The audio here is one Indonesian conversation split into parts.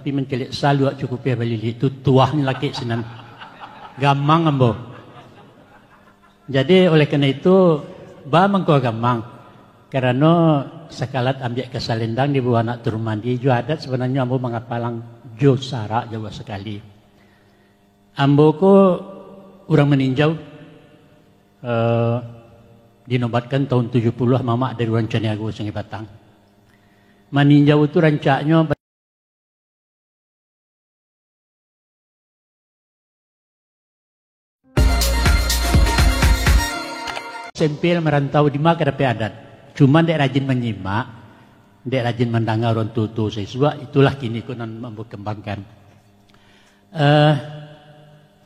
tapi mencelik salu cukup ya balili itu tuahnya laki sinan gamang ambo. Jadi oleh karena itu ba mangko gamang karena sekalat ambil ke Salendang di bawah anak turun mandi jo adat sebenarnya ambo mengapalang jo sara Jawa sekali. Ambo ko orang meninjau dinobatkan tahun 70 mama dari orang Caniago Sungai Batang. Meninjau itu rancaknya sempil merantau di maka dapat adat. Cuma dek rajin menyimak, dek rajin mendengar orang tua siswa, itulah kini kunan membukembangkan.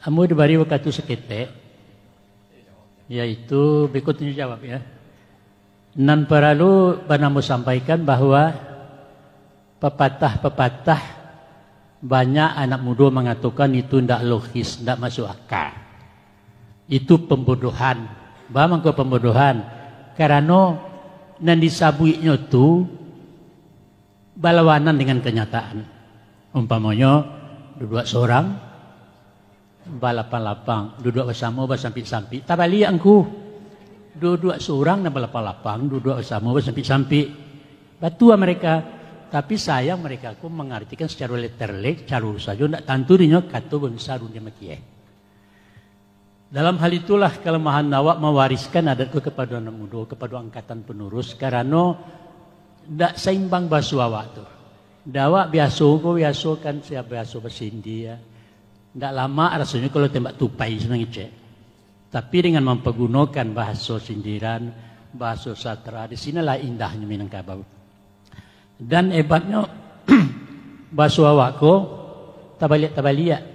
Amu diberi waktu seketek, yaitu berikutnya jawab ya. Nan perlu banamu sampaikan bahwa pepatah-pepatah banyak anak muda mengatakan itu tidak logis, tidak masuk akal. Itu pembodohan. Bagaimana kau pembodohan? Karena nan disabuinya itu berlawanan dengan kenyataan. Umpamanya duduk seorang balapan lapang, duduk bersama bersamping-samping. Tak balik angku. Duduk seorang dan balapan lapang, duduk bersama bersamping-samping. Batu mereka. Tapi sayang mereka aku mengartikan secara letterlek, calur saja. Tidak tentu dia kata bangsa dunia makieh. Dalam hal itulah kelemahan awak mewariskan adatku kepada anak muda, kepada angkatan penerus. Karena tidak seimbang basu awak tu. Dawak biasa kan siapa biasa bersindi ya. Tidak lama rasanya kalau tembak tupai senang cek. Tapi dengan mempergunakan bahasa sindiran, bahasa sastra, di sinilah indahnya Minangkabau. Dan hebatnya bahasa awakku tabaliak.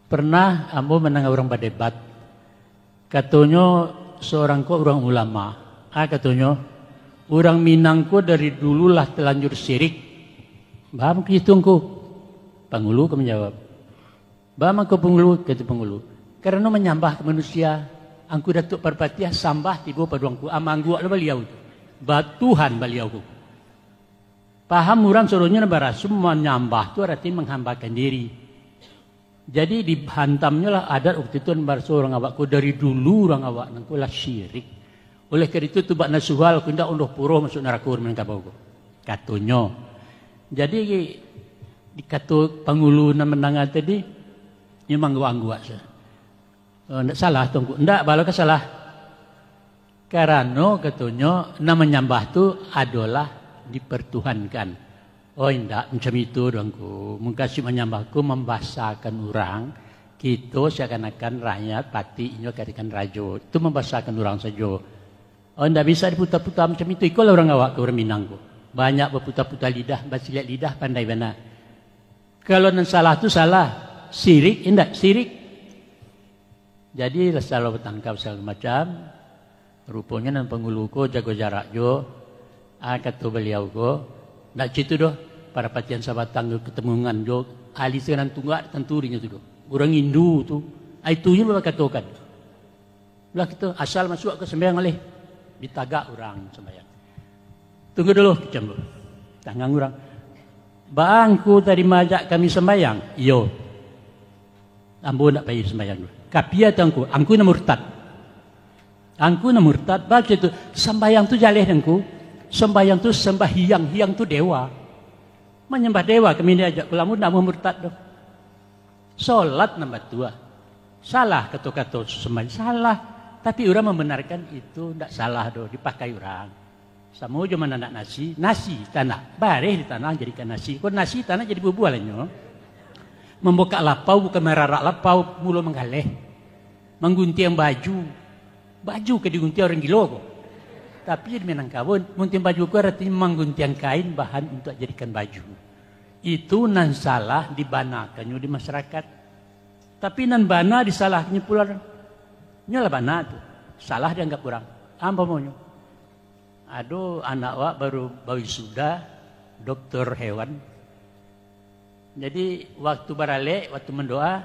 Pernah ambo mendengar orang berdebat. Katanya seorang ko orang ulama. Katanya orang Minang ko dari dululah telanjur syirik. Baham kehitungku. Pangulu kau menjawab. Baham kau pangulu kata pangulu. Karena menyambah ke manusia. Angku datuk perpatiah sambah tiba paduangku. Amanggu ala beliau itu. Batuhan beliau ku. Paham orang suruhnya berasum menyambah itu artinya menghambakan diri. Jadi dihantamnya lah adat waktu itu bahasa orang awakku dari dulu orang awak nangku lah syirik. Oleh kerana itu tubak nasuhal aku tidak unduh puruh masuk neraka Minangkabau. Katanya. Jadi dikata pangulu na mendengar tadi memang gua saja. Tidak salah tunggu. Tidak balau salah. Karena katanya nama nyambah itu adalah dipertuhankan. Oh tidak macam itu dongku. Mengkasih menyambahku membahasakan orang. Kita seakan-akan rakyat patinya katakan rajo. Itu membahasakan orang saja. Oh tidak bisa diputar-putar macam itu. Ikulah orang awak ke orang Minangku. Banyak berputar-putar lidah, basilat lidah pandai benar. Kalau yang salah itu salah. Sirik, tidak sirik. Jadi salah bertangkap segala macam. Rupanya dan penguluku jago jarak jo. Kata beliau ko, nak cerita doh para patian sabatang ketemungan jo ahli sekarang tunggak tenturinya tu doh. Orang Hindu tu, itunya bapak katakan. Belah kita asal masuk ke sembahyang oleh ditagak orang sembahyang. Tunggu dulu kecam dulu. Tangan orang. Bangku tadi majak kami sembahyang. Yo. Ambo nak pergi sembahyang dulu. Kapia tangku, angku na murtad. Angku na murtad. Baca itu sembahyang tu jaleh angku. Sembahyang tu sembahyang, hiang tu dewa. Menyembah dewa kami diajak kelamu nak murtad doh. Solat nombor 2. Salah kata-kata sembahyang salah. Tapi orang membenarkan itu tidak salah doh dipakai orang. Sama cuma nak nasi tanah. Bareh di tanah jadikan nasi. Kau nasi tanah jadi bubualannya. Membuka lapau bukan merarak lapau mulu menggaleh. Menggunting baju. Baju ke digunting orang gilo kok. Tapi di Minangkabau, munting baju ku artinya menggunting kain bahan untuk jadikan baju. Itu nan salah dibanakannya di masyarakat. Tapi nan bana disalahnya pula. Nyalah bana tu. Salah dianggap orang. Apa maunya? Aduh anak wak baru sudah dokter hewan. Jadi waktu barale, waktu mendoa,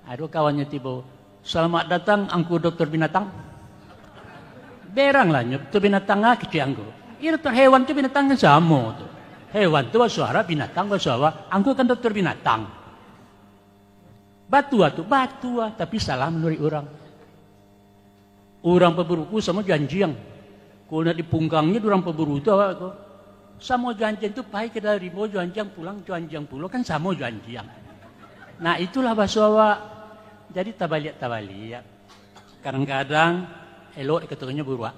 aduh kawannya tiba, selamat datang angku dokter binatang. Berang lah, tu binatang kecil angku. Ini dokter hewan tu binatang sama tu. Hewan itu suara, binatang suara. Angku kan dokter binatang. Batu, tapi salah menurut orang. Orang peberuku sama janjiang. Kalau nak dipungkangnya orang peburu itu apa? Sama janjiang itu pai ke dari mau janjiang pulang kan sama janjiang. Nah itulah bahasa. Jadi tabaliak. Kadang-kadang elok katanya buruak.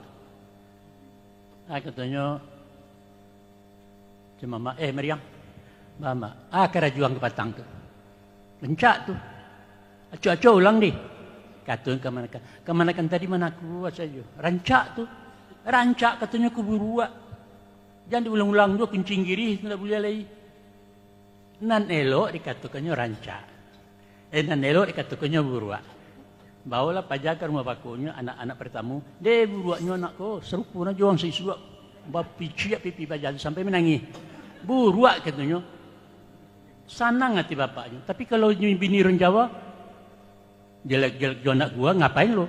Katanya cuma Meriam, mama, kerajuang ke Batang tu, lencak tu, acu ulang deh, katanya kemana tadi mana aku saja, rancak katanya ku buruak, jangan diulang-ulang tu kencing kiri, tidak boleh lagi. Nan elok dikatakannya rancak, nan elok dikatakannya buruak. Bawalah pajak ke rumah pakunya anak-anak pertamu, deh buruaknya anakku, serupu na juang seisuak, bapici pipi pajak sampai menangis. Buruak katanya, sanang hati bapaknya. Tapi kalau bini orang Jawa, jelek-jelek anak gua ngapain lo?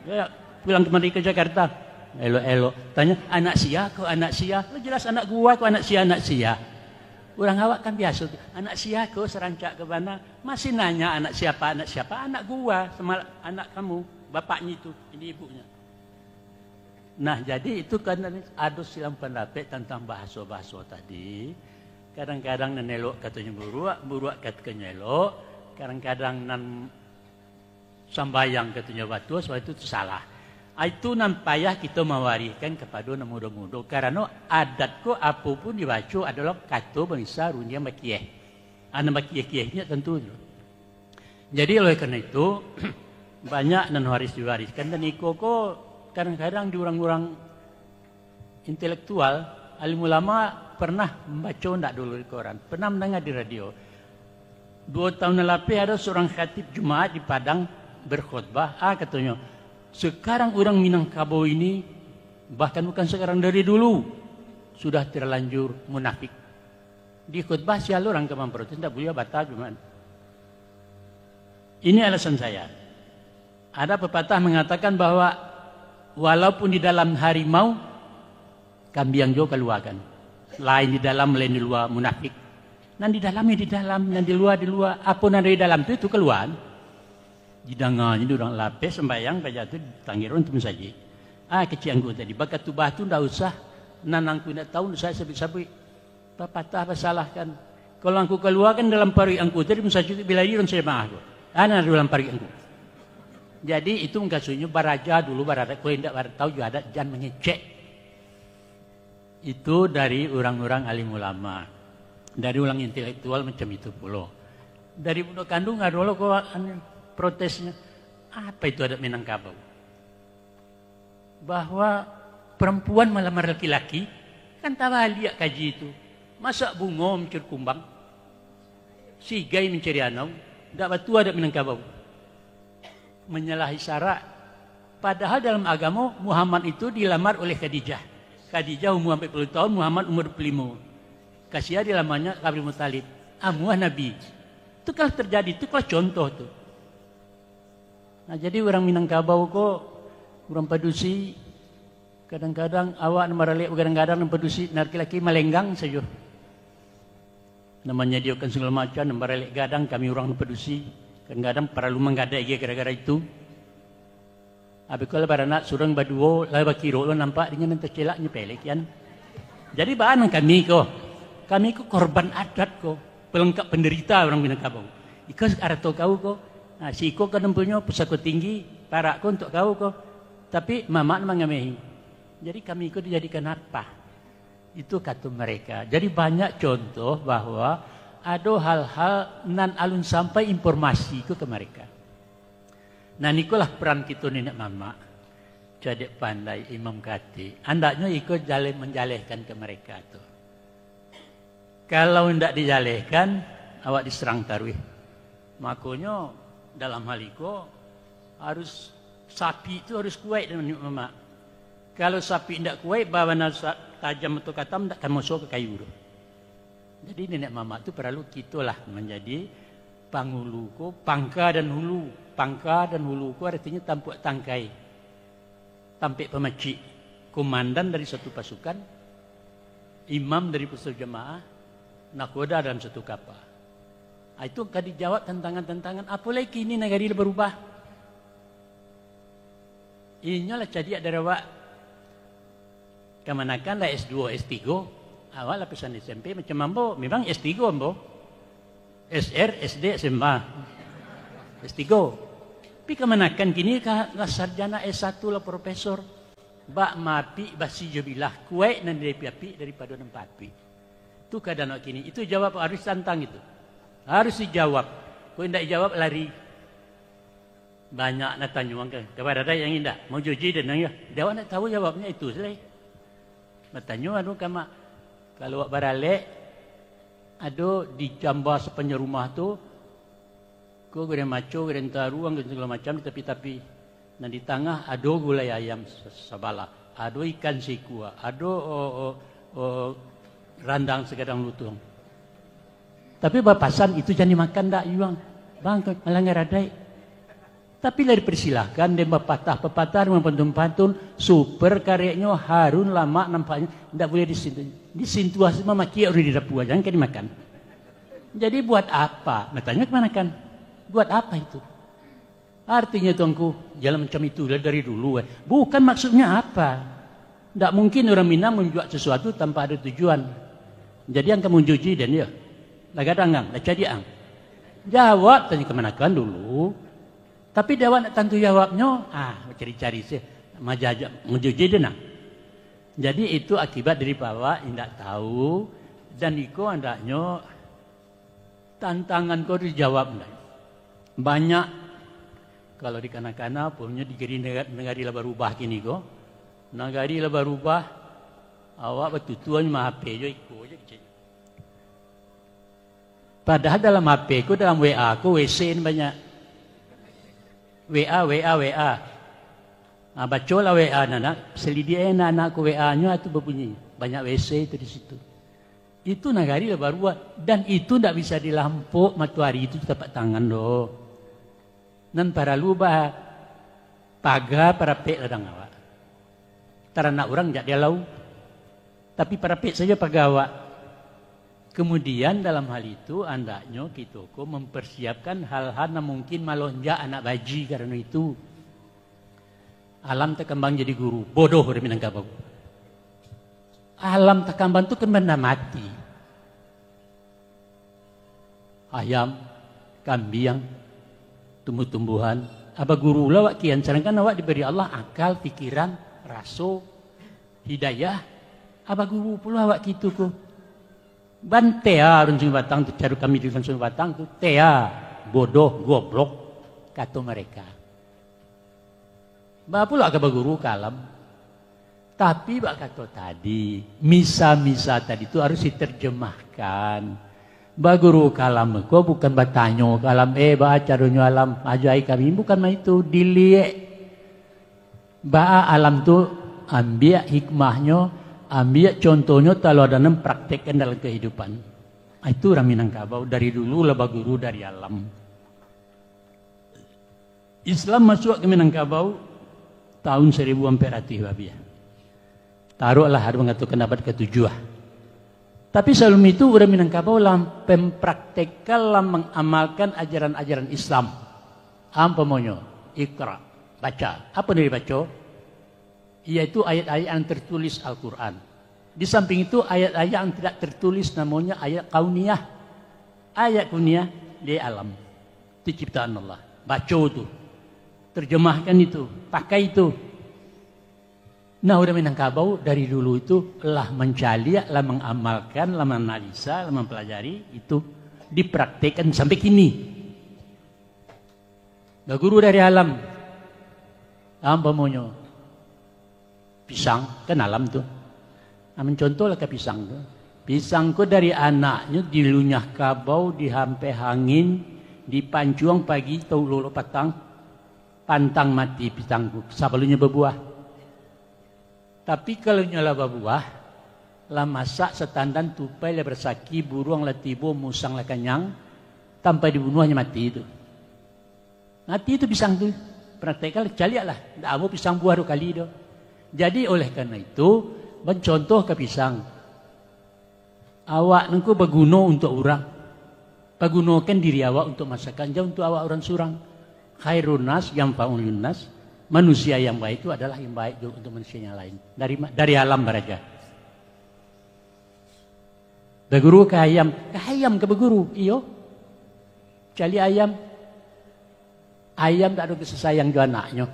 Ya, pulang kemari ke Jakarta, elo. Tanya anak sia kok anak sia? Lo jelas anak gua kok anak sia. Orang awak kan biasa, anak sia kok serancak ke mana? Masih nanya anak siapa? Anak gua sama anak kamu, bapaknya itu, ini ibunya. Nah jadi itu kan ada silang pendapat tentang bahasa-bahasa tadi. Kadang-kadang nenelok katanya buruak katanya elok. Kadang-kadang nan sambayang katanya batu, sebab itu salah. Itu nan payah kita mewarikan kepada muda-muda. Karena adat ko apapun dibaca adalah kata bangsa runia makieh. Anak makieh-kiehnya tentu. Jadi oleh karena itu banyak nan harus diwariskan dan ko kadang-kadang di orang-orang intelektual, alim ulama pernah membaca enggak dulu di koran, pernah mendengar di radio. 2 tahun lalu ada seorang khatib Jumat di Padang berkhutbah, katanya, sekarang orang Minangkabau ini, bahkan bukan sekarang dari dulu, sudah terlanjur munafik. Di khutbah sial orang memprotes, tidak boleh batal Jumat. Ini alasan saya. Ada pepatah mengatakan bahwa walaupun di dalam harimau, kambing juga keluarkan. Lain di dalam, lain di luar, munafik. Nan di dalamnya di dalam, nan di luar di luar. Apa nan di dalam itu keluar. Jidangannya di orang lapis, sembayang, baca itu tanggiran itu saja. Kecil angku tadi. Bakat tu batu tidak usah. Nan angku tidak tahu, saya sabit-sabit. Pepatah apa salahkan. Kalau angku keluarkan dalam parik angku tadi, misalnya bila dia saya maaf. Nan dalam parik angku. Jadi itu kasusnya baraja dulu kalau tidak tahu juga ada jangan mengecek. Itu dari orang-orang alim ulama, dari orang intelektual macam itu pula. Dari budak kandung ada lo kok protesnya. Apa itu adat Minangkabau? Bahwa perempuan melamar laki-laki kan lihat kaji itu. Masa bunga mencuri kumbang, sigai mencari anau, tidak batu adat Minangkabau. Menyalahi syarat. Padahal dalam agama Muhammad itu dilamar oleh Khadijah. Khadijah umur 40 tahun, Muhammad umur 25. Kasih dilamarnya Abdul Muthalib. Amuah Nabi. Itu kalau terjadi, itu kalau contoh tuh. Nah jadi orang Minangkabau kok, orang Padusi, kadang-kadang awak maralik, kadang-kadang Padusi, laki-laki melenggang saja. Namanya dia kan segala macam, maralik gadang kami orang Padusi. Kadang-kadang perlu menggadai gara-gara itu. Habis kalau baranak surang baduo, lai bakiro lo nampak dengan nanti celaknya pelek kan. Jadi bahan kami ko korban adat ko, pelengkap penderita orang Minangkabau. Ikas arato kau ko, nah si ko kadang punya pusako tinggi, parak ko untuk kau ko. Tapi mamak mengamehi. Jadi kami ko dijadikan apa? Itu kata mereka. Jadi banyak contoh bahwa ada hal-hal nan alun sampai informasi ke mereka. Nah nikolah peran kita nenek mama. Jadi pandai imam kati. Andaknya ikut menjalehkan ke mereka tu. Kalau tidak dijalehkan, awak diserang tarwih. Makanya dalam hal itu harus sapi itu harus kuat dengan mama. Kalau sapi tidak kuat, bawa tajam atau katam tidak akan masuk ke kayu. Jadi nenek mama itu perlu kitalah menjadi panghuluku, pangka dan hulu. Pangka dan huluku artinya tampuk tangkai. Tampik pemacik. Komandan dari satu pasukan imam dari pusat jemaah, nakoda dalam satu kapal. Itu kan dijawab tantangan-tantangan. Apa lagi ini negara berubah? Inilah jadi ada awak kemanakan lah S2, S3. Awal lapisan SMP macam mambo, memang S3 mambo. SR, SD, SMA. S3. Tapi kemanakan kini lah sarjana S1 lah profesor. Bak mapi basi jobilah kuek nan dari api daripada nampak api. Itu keadaan kini. Itu jawab harus tantang itu. Harus dijawab. Kau tidak jawab lari. Banyak nak tanya orang kepada ada yang indah mau juji dan ya. Dia nak tahu jawabnya itu saja. Bertanya anu kama kalau wak barale ado di jambar sepanjang rumah tu ko gede maco gede taruang gede segala macam di tepi-tepi dan di tengah ado gulai ayam sabala, ado ikan sikua, ado randang segadang lutung. Tapi bapasan itu jangan makan dak yuang. Bang malah ngaradai. Tapi lah dipersilahkan dia pepatah pantun-pantun super karyanya harun lama nampaknya tidak boleh disentuh. Disentuh semua maki udah didapur jangan kan dimakan. Jadi buat apa? Bertanya kemana kan? Buat apa itu? Artinya tuanku jalan macam itu dari dulu. Bukan maksudnya apa? Tidak mungkin orang Minang menjual sesuatu tanpa ada tujuan. Jadi yang kamu juji dan ya, lagadang dah jadi ang. Jawab tanya kemana kan dulu. Tapi dia nak tentu jawabnya, cari-cari sih, menjuji dia nak. Jadi itu akibat dari bahwa tidak tahu dan iko andaknya tantangan kau dijawab. Banyak kalau di kanak-kanak punya negari lah berubah kini kau. Negari lah berubah, awak betutuan mah HP jo iko je. Padahal dalam HP ku dalam WA ku WC ini banyak. WA. Bacalah WA anak, selidia anak-anakku WA-nya itu berbunyi. Banyak WC itu di situ. Itu nagari lah baru dan itu tidak bisa dilampau matahari itu tapak tangan doh. Nan para luba paga para pek ladang awak. Tarana orang jak dia lau. Tapi para pek saja pagawa. Kemudian dalam hal itu andaknya kita mempersiapkan hal-hal yang mungkin malonja anak baji karena itu. Alam terkembang jadi guru, bodoh dari Minangkabau. Alam terkembang itu kan benda mati. Ayam, kambing, tumbuh-tumbuhan. Apa guru lah wak kian, sedangkan awak diberi Allah akal, pikiran, rasa, hidayah. Apa guru pula awak gitu ku. Bantea orang Sungai Batang tu cara kami di Sungai Batang tu tea bodoh goblok kata mereka. Ba pula ke guru kalam. Tapi bak kata tadi misa-misa tadi itu harus diterjemahkan. Ba guru kalam ko bukan batanyo kalam baca dunia alam ajai kami bukan mah itu dilihat. Ba alam tu ambil hikmahnya. Ambil contohnya kalau ada praktekkan dalam kehidupan. Itu orang Minangkabau dari dulu lah guru dari alam. Islam masuk ke Minangkabau tahun 1000 Babiah. Taruhlah ada mengatakan abad ke-7. Tapi sebelum itu orang Minangkabau mempraktekkan mengamalkan ajaran-ajaran Islam. Apa maunya? Iqra, baca. Apa dari baca? Yaitu ayat-ayat yang tertulis Al-Quran. Di samping itu ayat-ayat yang tidak tertulis namanya ayat kauniyah. Ayat kauniyah di alam. Itu ciptaan Allah. Baca itu. Terjemahkan itu. Pakai itu. Nah udah Minangkabau dari dulu itu lah mencari, lah mengamalkan, lah menganalisa, lah mempelajari. Itu dipraktekkan sampai kini. Guru dari alam. Apa maunya? Pisang, kan alam tuh. Mencontohlah ke pisang tuh. Pisang ku dari anaknya dilunyah kabau, dihampe hangin, dipancuang pagi, tau lolo patang, pantang mati pisangku. Sebelumnya berbuah. Tapi kalau nyala berbuah, lah masak setandan tupai lah bersaki, buruang lah tibo, musang lah kenyang, tanpa dibunuhnya mati itu. Mati itu pisang tuh. Praktekal, caliak lah. Tak mau pisang buah 2 kali itu. Jadi oleh karena itu mencontoh ke pisang. Awak nengku berguna untuk orang. Pergunakan diri awak untuk masakan, jangan untuk awak orang surang. Khairun nas yanfa'un linnas. Manusia yang baik itu adalah yang baik juga untuk manusia yang lain. Dari alam baraja. Berguru ke ayam ke berguru, iyo. Cali ayam tak ada kesesayang jo anaknya.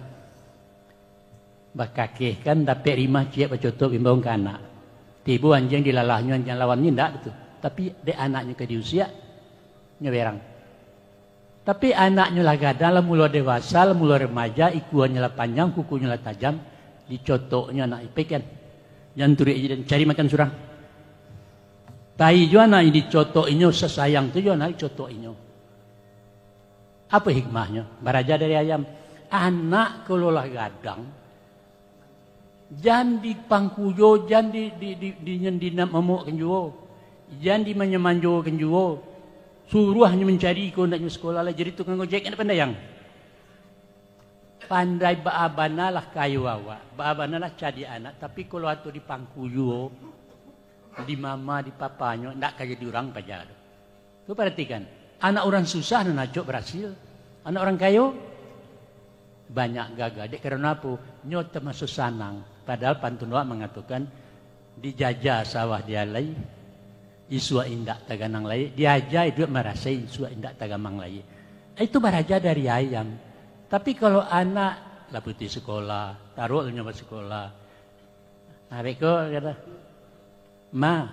Bakakeh kan dapat rimah ciak bacotok bimbang ke anak. Tibu anjing dilalahnya anjing lawannya ndak betul. Tapi dek anaknya ke diusia nyeberang. Tapi anaknya lah gadang, lah mula dewasa, lah mula remaja, ikuannya lah panjang, kukunya lah tajam, dicotoknya anak ipek kan. Jangan turi dan cari makan surang. Tai juga anak dicotokinnya sesayang tu juga anak dicotokinnya. Apa hikmahnya? Baraja dari ayam. Anak kalau lah gadang, jangan dipangkujo, jangan dinyendinak memukkan juga, jangan dimanjo-manjokan juga. Suruh hanya mencari kau nak sekolah lah jadi tukang ojek kan pandai yang pandai baabana lah kayu awak, baabana lah cari anak. Tapi kalau atau di pangkuyo, di mama, di papanya, ndak kayak di orang pajar. Tu perhatikan, anak orang susah nak cok berhasil, anak orang kayu banyak gagal. Dek karena apa? Nyot termasuk sanang. Padahal pantun awak mengatakan dijajah sawah dia lagi. Isua indak taganang lai, diaja itu merasa isua indak tagamang lai. Itu baraja dari ayam. Tapi kalau anak lah putih sekolah, taruh nyoba sekolah. Mereka kata, ma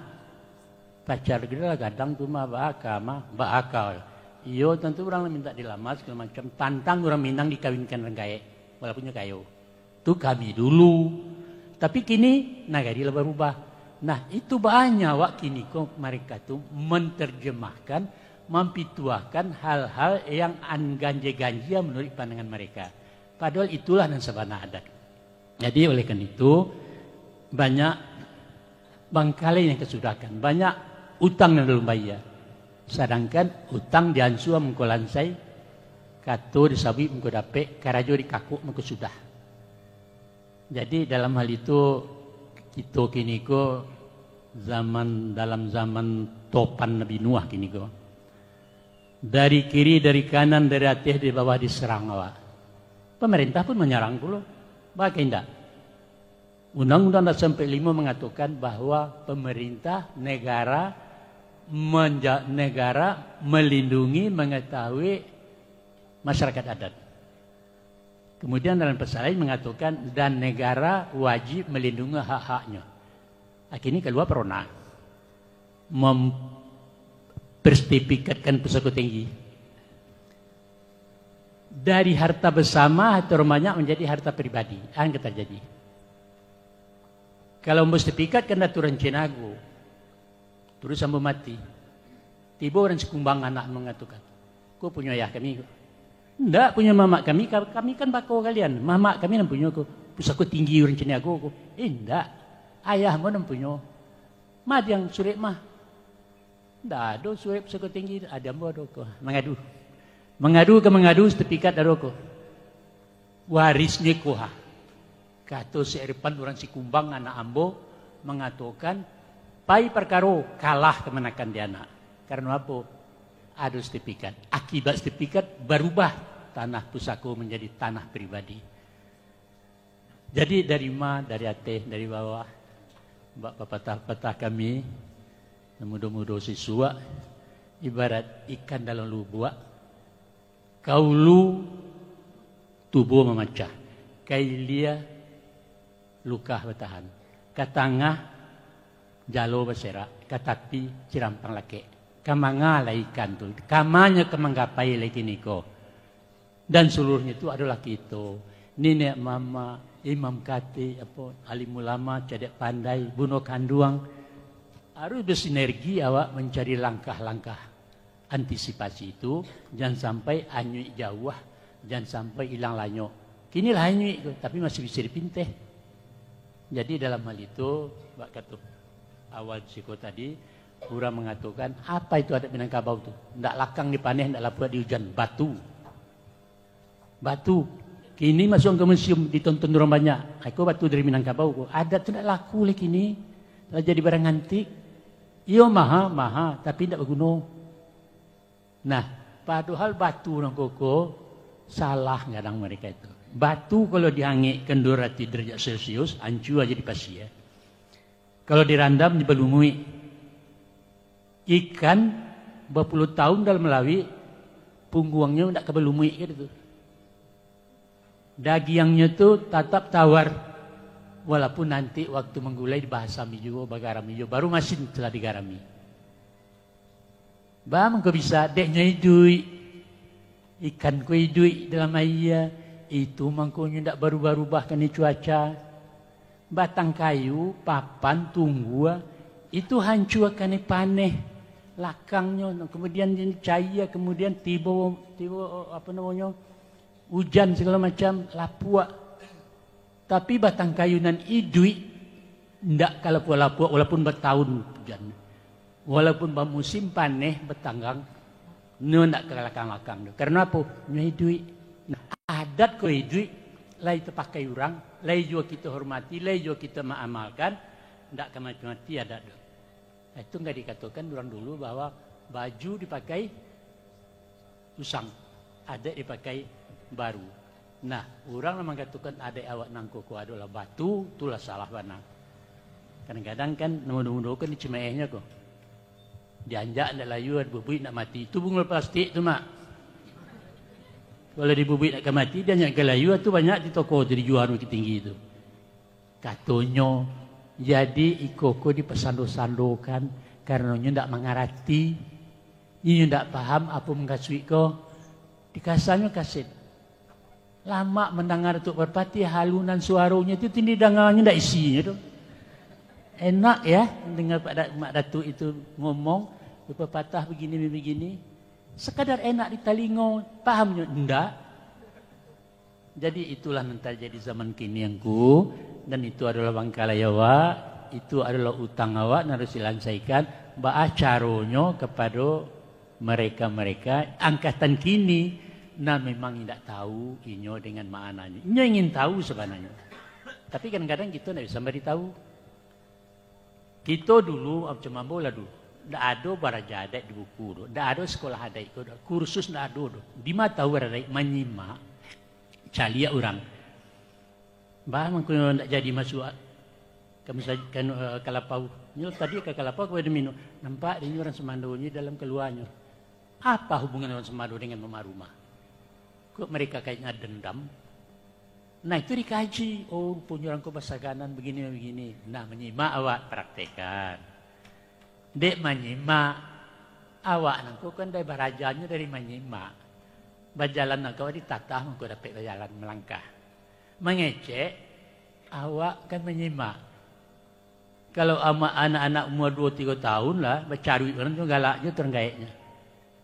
pacar kita lah kadang tu ma bakal. Iyo tentu orang minta dilamar segala macam. Tantang orang Minang dikawinkan orang kaya, walaupun kayu. Tu kami dulu. Tapi kini nagari lah berubah. Nah itu banyak wak kini kok mereka tuh menerjemahkan, mempituahkan hal-hal yang ganjil-ganjil menurut pandangan mereka. Padahal itulah dan sabana adat. Jadi oleh karena itu banyak bangkalai yang kesudahkan, banyak utang yang belum bayar. Sedangkan utang diansua mengkolansai, kato disabi mengkodape, karajo dikakuk mengkosudah. Jadi dalam hal itu kita kini ko dalam zaman topan Nabi Nuh kini ko. Dari kiri, dari kanan, dari atas, di bawah diserang awak. Pemerintah pun menyerang pula. Bagaimana? Undang-Undang 45 mengatakan bahwa pemerintah negara melindungi, mengetahui masyarakat adat. Kemudian dalam pasal lain mengatakan dan negara wajib melindungi hak-haknya. Akhirnya keluar perona mempersertifikatkan pusaka tinggi dari harta bersama atau banyak menjadi harta pribadi. Yang terjadi. Kalau sertifikat kan aturan Cinago, terus sampai mati. Tiba orang sekumbang anak mengatakan, kau punya ayah kami. Tidak punya mama kami kan bakau kalian. Mama kami yang punya aku. Pusaka tinggi orang Cina aku. Tidak. Ayahmu yang punya. Mah yang surat mah. Tidak ada surat pusaka tinggi. Ada mu ada aku. Mengadu sertifikat ada aku. Warisnya kuha. Kata si Erpan orang si kumbang anak ambo mengatakan pai perkaro kalah kemenakan dia anak. Karena apa? Ada sertifikat. Akibat sertifikat berubah tanah pusaka menjadi tanah pribadi. Jadi dari dari atas, dari bawah, pepatah-pepatah kami, mudah-mudahan siswa, ibarat ikan dalam lubuk, kaulu tubuh memecah, kailia luka bertahan, katangah jalo berserak, katapi cirampang laki. Kamanga ikan tu, kamanya kemanggapai lagi niko, dan seluruhnya itu adalah kita, nenek mama, imam kati, alim ulama, cadek pandai, bunuh kanduang, harus bersinergi awak mencari langkah-langkah antisipasi itu, jangan sampai anyui jauh, jangan sampai hilang lanyo. Kini lah anyui, tapi masih bisa dipinteh. Jadi dalam hal itu, Mbak Katup awal siko tadi. Orang mengatakan, apa itu adat Minangkabau itu? Tidak lakang dipanen, tidak lapuat di hujan. Batu. Kini masuk ke museum, ditonton orang banyak. Aku batu dari Minangkabau. Adat itu tidak laku lagi kini. Telah jadi barang antik. Iyo maha, tapi tidak berguna. Nah, padahal batu nang koko salah kadang mereka itu. Batu kalau dihangitkan 200 derajat Celcius, hancur aja di pasir. Kalau dirandam dibelumui. Ikan berpuluh tahun dalam melawi, pungguangnya tidak kebelumui gitu. Dagingnya tuh tetap tawar. Walaupun nanti waktu menggulai dibahasami juga, bagarami juga. Baru masin telah digarami. Bang, kau bisa deknya idui. Ikan ku idui dalam air. Itu mangkonya tidak baru-baru bahkan di cuaca. Batang kayu, papan, tunggu. Itu hancur akan paneh. Lakangnya, kemudian cahaya, kemudian tiba apa namanya, hujan segala macam, lapua. Tapi batang kayunan idui ndak kalapua-lapua walaupun bertahun hujan. Walaupun musim paneh bertanggang, ndak kelakang-lakang. Karena apa? Idui. Nah, adat ko idui lai terpakai orang, lai juga kita hormati, lai juga kita mengamalkan, ndak mati-mati adat. Nah, itu nggak dikatakan orang dulu bahwa baju dipakai usang, ada dipakai baru. Nah, orang memang katakan ada awak nangkoko adalah batu, itulah salah benar. Kadang-kadang kan nemu-nemu kan di cimaehnya kok. Dianjak ndak layu, bubui nak mati. Itu bunga plastik tu mak. Kalau dibubui nak mati, dia nyak layu tu banyak di toko tu dijual lebih tinggi itu. Katonyo. Jadi ikoko dipesando-sandokan karena nyo ndak mengarati, nyo ndak paham apa mengasui ko. Dikasanya kaset. Lama mendengar tu berpati halunan suaranya itu tindi dengarnya ndak isinya tu. Enak ya dengar Mak Datuk itu ngomong berpatah begini. Sekadar enak di telinga, pahamnya ndak. Jadi itulah nanti jadi zaman kini yangku. Dan itu adalah bangkalai awak, itu adalah utang awak harus dilansaikan. Ba'a caronyo kepada mereka-mereka angkatan kini. Nah memang tidak tahu inyo dengan maknanya. Inyo ingin tahu sebenarnya. Tapi kadang-kadang kita tidak bisa beritahu. Kita dulu, cuma bola dulu. Tidak ada baraja adat di buku. Tidak ada sekolah adat. Kursus tidak ada. Di mata orang menyimak. Calia orang. Bah, mungkin tidak jadi masuk ke Kalapau. Nyul tadi ke Kalapau kepada minum. Nampak ini orang Semando ini dalam keluarnya. Apa hubungan orang Semando dengan mama rumah? Kok mereka kayaknya dendam? Nah itu dikaji. Oh punya orang kau basaganan begini. Nah menyimak awak praktekan. Dek menyimak. Awak nangko kan dari barajanya dari menyimak. Berjalan nangko ditatah mengko dapat berjalan melangkah. Mengecek, awak kan menyimak. Kalau anak-anak umur 2-3 tahun lah, bercarui orang tu galaknya terenggaiknya.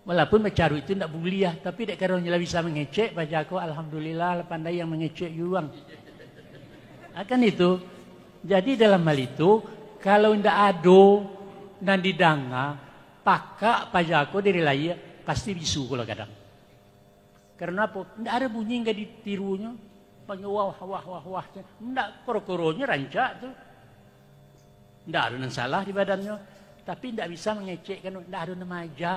Walaupun bercarui itu tidak buliah, tapi dek karunya bisa mengecek, baca aku alhamdulillah pandai yang mengecek yuang. Akan itu. Jadi dalam hal itu, kalau tidak ada dan didanga, pakak pajako dari layar pasti bisu kalau kadang. Karena apa? Tidak ada bunyi nggak ditirunya. Panggil wah. Tidak, koro-koronya rancak tu. Tidak ada yang salah di badannya. Tapi tidak bisa mengecekkan, tidak ada namaja.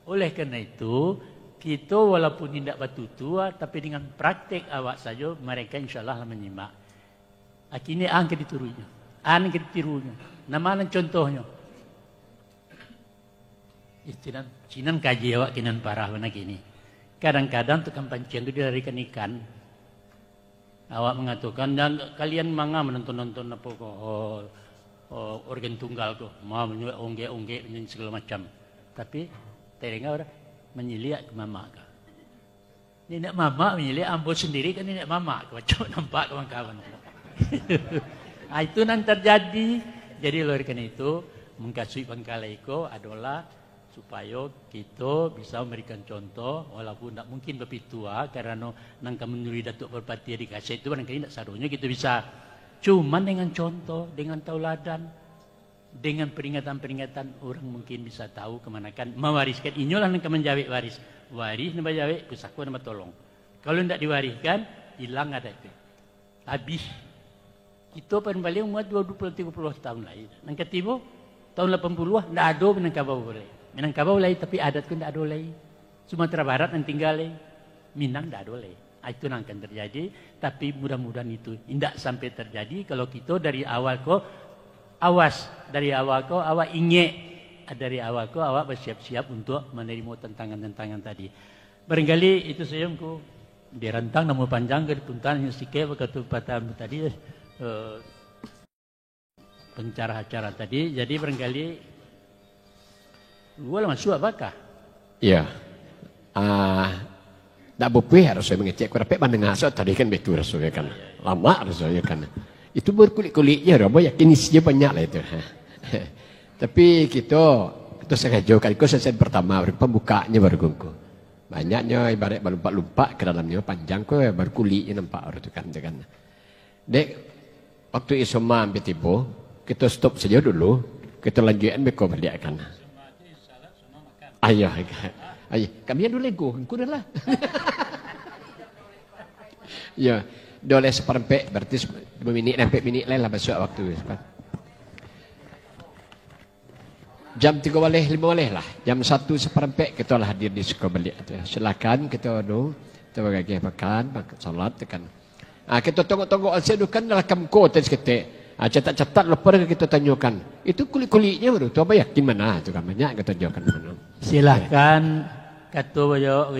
Oleh karena itu, kita walaupun tidak batu tua, tapi dengan praktek awak saja, mereka insya Allah menyimak. Akhirnya angkat diturunya. Angkat ditirunya. Nama contohnya. Cinan kaji awak kinan parah benar gini. Kadang-kadang tukang pancing itu dilarikan ikan. Awak mengatakan, kalian mangga menonton apa kok organ tunggal kok, mau ongge segala macam. Tapi telinga orang menyiliak ke mama kah? Ini nak mama menyiliak ambil sendiri kan ini nak mama. Kacau nampak kawan-kawan. Itu nanti terjadi. Jadi oleh karena itu mengkasih pangkalai ko adalah supaya kita bisa memberikan contoh walaupun tidak mungkin lebih tua karena nangka menuri Datuk Berpati di kaset itu barangkali tidak sarunya kita bisa cuman dengan contoh, dengan tauladan, dengan peringatan-peringatan orang mungkin bisa tahu kemana kan mewariskan inilah nangka menjawab waris nama jawab pusaku nama tolong kalau tidak diwariskan hilang ada itu habis kita paling umur 20-30 tahun lagi nangka tiba tahun 80 ndak ada Minangkabau boleh. Minangkabau lagi tapi adat ku ndak ada lagi. Sumatera Barat yang tinggal lagi. Minang ndak ada lagi. Itu yang akan terjadi, tapi mudah-mudahan itu tidak sampai terjadi kalau kita dari awal kok awas, dari awal kok awak ingat, dari awal kok awak bersiap-siap untuk menerima tantangan-tantangan tadi. Barangkali itu saja ku dirantang nama panjang ke puntan sikit waktu patahan tadi pencara acara tadi. Jadi barangkali gua masuk apakah? Iya. Tak boleh harus saya mengecek kurang mendengar so tadi kan betul rasanya kan lama rasanya kan itu berkulit-kulitnya Robo yakin isinya banyak lah itu. Tapi kita sengaja kan itu sesi pertama pembukanya baru gungku banyaknya ibarat lompat-lompat ke dalamnya panjang kok baru kulitnya nampak itu kan. Dek waktu isoma ambil tiba kita stop saja dulu kita lanjutkan beko balik kan. Ayah. Kami dulu lego, aku dah lah. Ya, doleh seperempat, berarti 2 minit, 4 minit lah besok waktu. Jam 3 waleh, 5 waleh lah. Jam 1 seperempat kita lah hadir di sekolah balik. Silakan kita kita bagi makan salat tekan. Kita tunggu-tunggu alsedukan dalam kamko tadi kita. Catat-catat lepas kita tanyakan. Itu kulit-kulitnya baru. Tu apa yakin mana? Tu kan banyak kita tanyakan mana. Silakan kata beliau